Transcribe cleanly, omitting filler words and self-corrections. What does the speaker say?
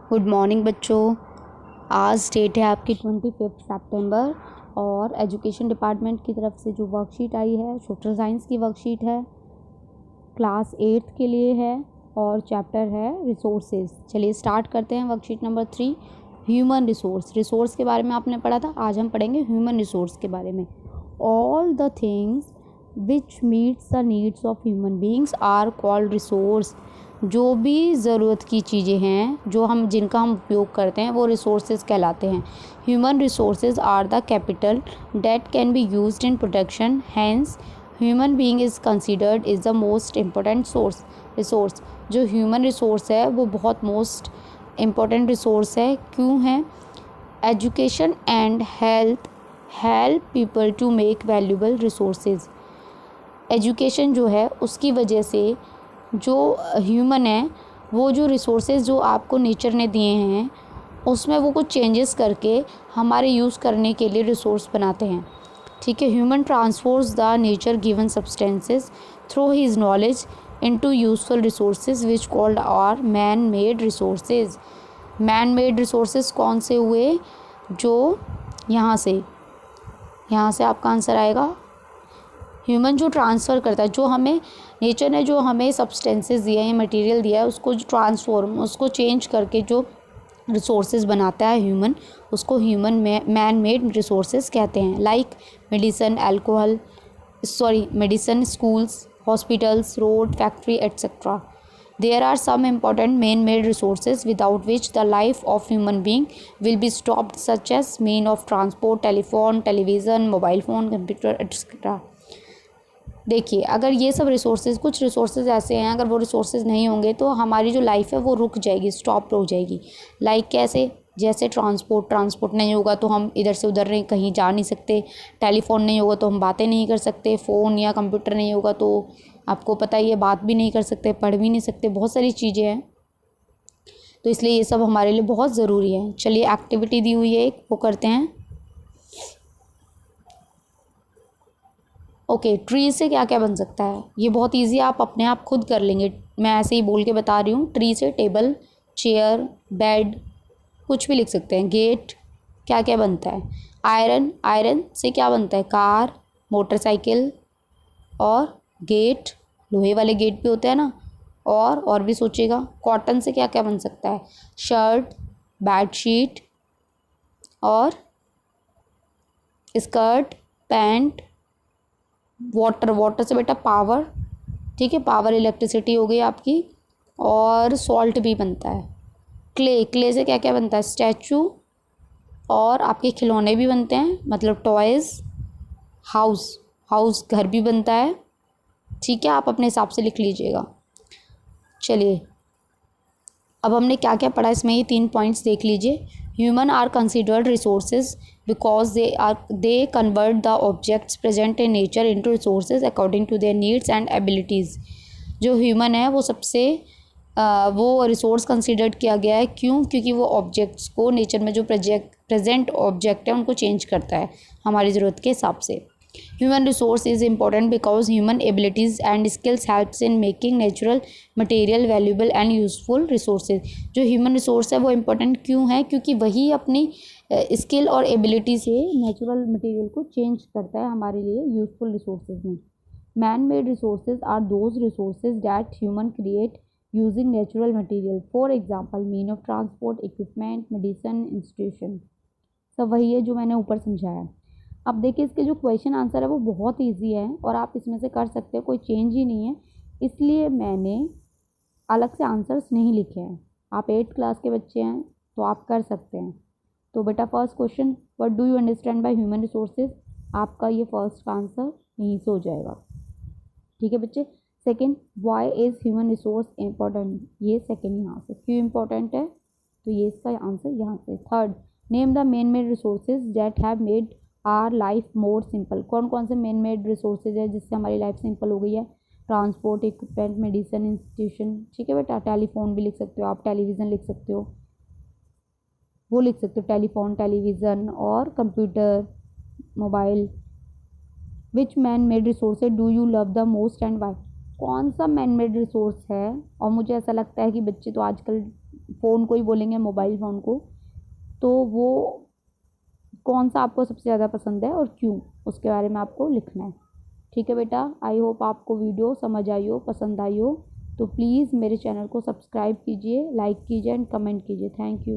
Good morning बच्चों। आज date है आपकी 25 सितंबर और एजुकेशन डिपार्टमेंट की तरफ से जो वर्कशीट आई है सोशल साइंस की वर्कशीट है, क्लास 8 के लिए है और चैप्टर है रिसोर्सेज। चलिए स्टार्ट करते हैं। वर्कशीट नंबर 3 ह्यूमन रिसोर्स के बारे में आपने पढ़ा था, आज हम पढ़ेंगे ह्यूमन रिसोर्स के बारे में। All the things which meets the needs of human beings are called resource. जो भी ज़रूरत की चीज़ें हैं जिनका हम उपयोग करते हैं वो रिसोर्सेज कहलाते हैं। Human resources are the capital that can be used in production, hence human being is considered is the most important resource. जो ह्यूमन रिसोर्स है वो बहुत मोस्ट इम्पोर्टेंट रिसोर्स है। क्यों है? Education and help people to make valuable resources. Education जो है उसकी वजह से जो ह्यूमन है वो जो रिसोर्सेज जो आपको नेचर ने दिए हैं उसमें वो कुछ चेंजेस करके हमारे यूज़ करने के लिए रिसोर्स बनाते हैं। ठीक है। Human transforms the nature given substances through his knowledge into useful resources which called are man made resources. Man made resources कौन से हुए? जो यहाँ से आपका आंसर आएगा ह्यूमन जो ट्रांसफ़र करता है, जो हमें नेचर ने जो हमें सब्सटेंसेस दिया है, मटेरियल दिया है, उसको चेंज करके जो रिसोर्सेज बनाता है ह्यूमन, उसको ह्यूमन मैन मेड रिसोर्सेज कहते हैं। Like medicine, schools, hospitals, road, factory etcetera. There are some important man-made resources without which the life of human being will be stopped, such as mean of transport, telephone, television, mobile phone, computer, etc. देखिए, अगर ये सब कुछ resources ऐसे हैं, अगर वो resources नहीं होंगे तो हमारी जो लाइफ है वो रुक जाएगी, स्टॉप हो जाएगी। लाइक कैसे? जैसे ट्रांसपोर्ट नहीं होगा तो हम इधर से उधर नहीं कहीं जा नहीं सकते, टेलीफोन नहीं होगा तो हम बातें नहीं कर सकते, फ़ोन या कंप्यूटर नहीं होगा तो आपको पता ही है बात भी नहीं कर सकते, पढ़ भी नहीं सकते, बहुत सारी चीज़ें हैं। तो इसलिए ये सब हमारे लिए बहुत ज़रूरी है। चलिए एक्टिविटी दी हुई है एक, वो करते हैं। ओके, ट्री से क्या क्या बन सकता है? ये बहुत इजी, आप अपने आप खुद कर लेंगे। मैं ऐसे ही बोल के बता रही हूँ। ट्री से टेबल, चेयर, बेड, कुछ भी लिख सकते हैं। गेट, क्या क्या बनता है? आयरन से क्या बनता है? कार, मोटरसाइकिल और गेट, लोहे वाले गेट भी होते हैं ना। और भी सोचिएगा। कॉटन से क्या क्या बन सकता है? शर्ट, बेडशीट और स्कर्ट, पैंट। वाटर से बेटा पावर, ठीक है, पावर इलेक्ट्रिसिटी हो गई आपकी। और सॉल्ट भी बनता है। क्ले से क्या क्या बनता है? स्टैचू और आपके खिलौने भी बनते हैं, मतलब टॉयज़। हाउस घर भी बनता है। ठीक है, आप अपने हिसाब से लिख लीजिएगा। चलिए, अब हमने क्या क्या पढ़ा इसमें, ये 3 पॉइंट्स देख लीजिए। Human are considered resources because they convert the objects present in nature into resources according to their needs and abilities. जो ह्यूमन है वो वो रिसोर्स कंसिडर्ड किया गया है। क्यों? क्योंकि वो ऑब्जेक्ट्स को नेचर में जो प्रेजेंट ऑब्जेक्ट है उनको चेंज करता है हमारी ज़रूरत के हिसाब से। Human resource is important because human abilities and skills helps in making natural material valuable and useful resources। जो human resource है वो important क्यों है? क्योंकि वही अपनी स्किल और एबिलिटी से नेचुरल मटेरियल को चेंज करता है हमारे लिए यूजफुल रिसोर्सेज में। Man made resources are those resources that human create using natural material, for example mean of transport, equipment, medicine, institution. सब वही है जो मैंने ऊपर समझाया। अब देखिए, इसके जो क्वेश्चन आंसर है वो बहुत इजी है और आप इसमें से कर सकते हो, कोई चेंज ही नहीं है, इसलिए मैंने अलग से आंसर्स नहीं लिखे हैं। आप 8th क्लास के बच्चे हैं तो आप कर सकते हैं। तो बेटा first question, what do you understand by human resources, आपका ये फर्स्ट का आंसर यहीं से हो जाएगा। ठीक है बच्चे। Second, why is human resource important, ये सेकेंड यहाँ से, क्यों इम्पोर्टेंट है तो ये इसका आंसर यहाँ से। Third, name the main made resources that have made our life more simple. कौन कौन से मेन मेड रिसोर्सेज है जिससे हमारी लाइफ सिंपल हो गई है? Transport, equipment, medicine, institution. ठीक है बेटा, टेलीफोन भी लिख सकते हो आप, टेलीविज़न लिख सकते हो, वो लिख सकते हो, टेलीफोन, टेलीविज़न और computer, mobile. Which man made resources do you love the most and why. कौन सा मैन मेड रिसोर्स है? और मुझे ऐसा लगता है कि बच्चे तो आजकल फ़ोन को ही बोलेंगे, मोबाइल फ़ोन को, तो वो कौन सा आपको सबसे ज़्यादा पसंद है और क्यों, उसके बारे में आपको लिखना है। ठीक है बेटा, आई होप आपको वीडियो समझ आई हो, पसंद आई हो। तो प्लीज़ मेरे चैनल को सब्सक्राइब कीजिए, लाइक कीजिए एंड कमेंट कीजिए। Thank you.